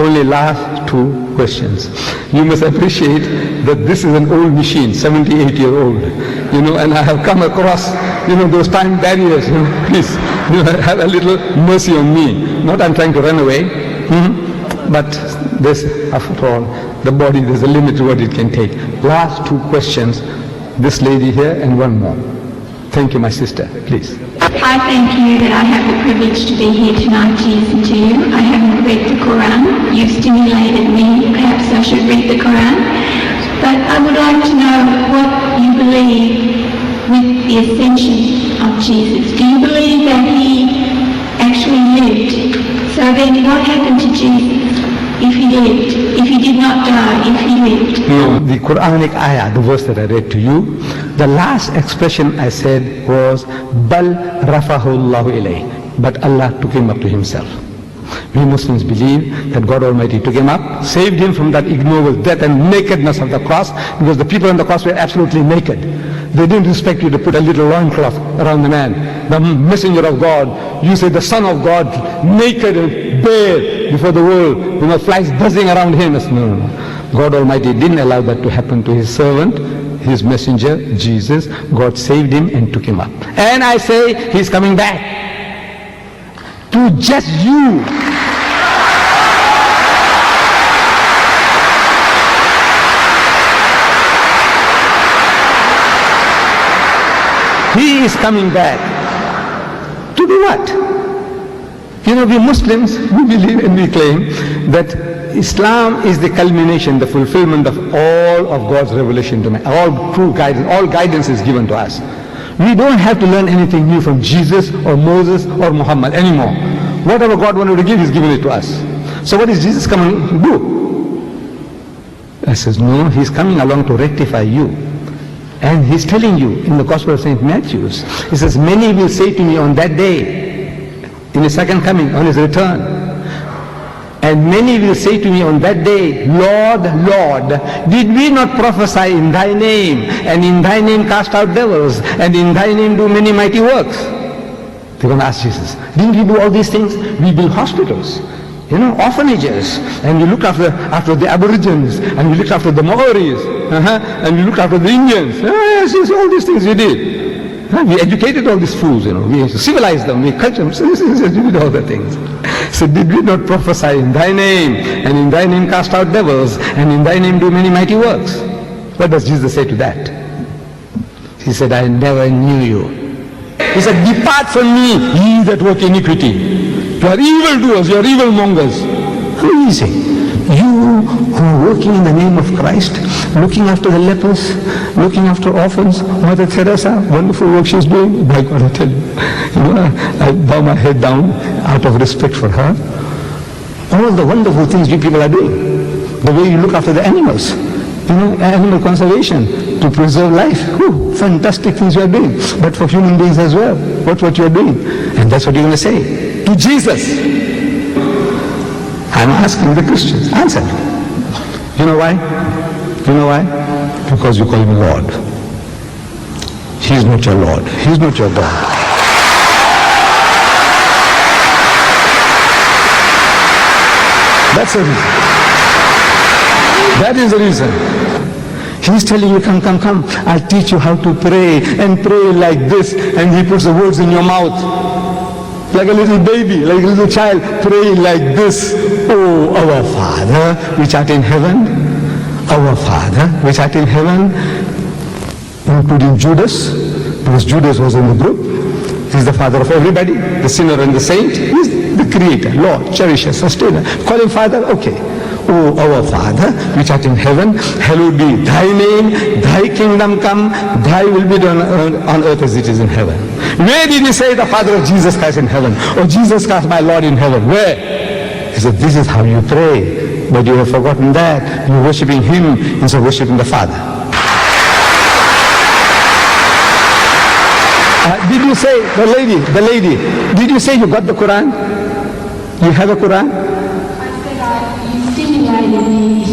only last two questions. You must appreciate that this is an old machine, 78-year-old, and I have come across, those time barriers, please, have a little mercy on me. Not I'm trying to run away, but this, after all, the body, there's a limit to what it can take. Last two questions, this lady here and one more. Thank you, my sister, please. I thank you that I have the privilege to be here tonight to listen to you. I haven't read the Quran. You've stimulated me. Perhaps I should read the Quran. But I would like to know what you believe with the ascension of Jesus. Do you believe that he actually lived? So then what happened to Jesus if he lived? If he did not die, if he lived? No, the Quranic ayah, the verse that I read to you, the last expression I said was, Bal rafahu Allahu ilayh. But Allah took him up to himself. We Muslims believe that God Almighty took him up, saved him from that ignoble death and nakedness of the cross, because the people on the cross were absolutely naked. They didn't expect you to put a little loincloth around the man. The messenger of God, you say the son of God, naked and bare before the world, flies buzzing around him. No. God Almighty didn't allow that to happen to his servant, his messenger, Jesus. God saved him and took him up. And I say, he's coming back to just you. He is coming back. To do what? We Muslims, we believe and we claim that Islam is the culmination, the fulfillment of all of God's revelation to man. All true guidance, all guidance is given to us. We don't have to learn anything new from Jesus or Moses or Muhammad anymore. Whatever God wanted to give, He's given it to us. So what is Jesus coming to do? I says, no, He's coming along to rectify you. And He's telling you in the Gospel of St. Matthew, He says, many will say to me on that day, in His second coming, on His return, and many will say to me on that day, Lord, Lord, did we not prophesy in Thy name, and in Thy name cast out devils, and in Thy name do many mighty works? They're going to ask Jesus, didn't we do all these things? We built hospitals, orphanages, and we looked after the Aborigines, and we looked after the Maoris, and we looked after the Indians. Yes, all these things we did. We educated all these fools, we civilized them, we cultured them, we did all the things. So did we not prophesy in Thy name, and in Thy name cast out devils, and in Thy name do many mighty works? What does Jesus say to that? He said, I never knew you. He said, depart from me, ye that work iniquity. You are evildoers, you are evilmongers. Who is he? You who are working in the name of Christ, looking after the lepers, looking after orphans. Mother Teresa, wonderful work she's doing. By God, I tell you, I bow my head down out of respect for her. All the wonderful things you people are doing. The way you look after the animals, animal conservation, to preserve life. Fantastic things you are doing. But for human beings as well, what you are doing. And that's what you're going to say to Jesus. I'm asking the Christians, answer me. You know why? Because you call him Lord. He's not your Lord. He's not your God. That's the reason. That is the reason. He's telling you, come, I'll teach you how to pray, and pray like this, and He puts the words in your mouth. Like a little baby, like a little child, praying like this. Oh, our Father, which art in heaven. Our Father, which art in heaven. Including Judas, because Judas was in the group. He's the father of everybody, the sinner and the saint. He's the creator, Lord, cherisher, sustainer. Call him Father, okay. Oh, our Father, which art in heaven, hallowed be Thy name, Thy kingdom come, Thy will be done on earth as it is in heaven. Where did He say the Father of Jesus Christ in heaven? Or Jesus Christ my Lord in heaven? Where? He said, this is how you pray. But you have forgotten that. You're worshipping Him instead of worshipping the Father. Did you say, the lady, did you say you got the Quran? You have a Quran? You stimulated me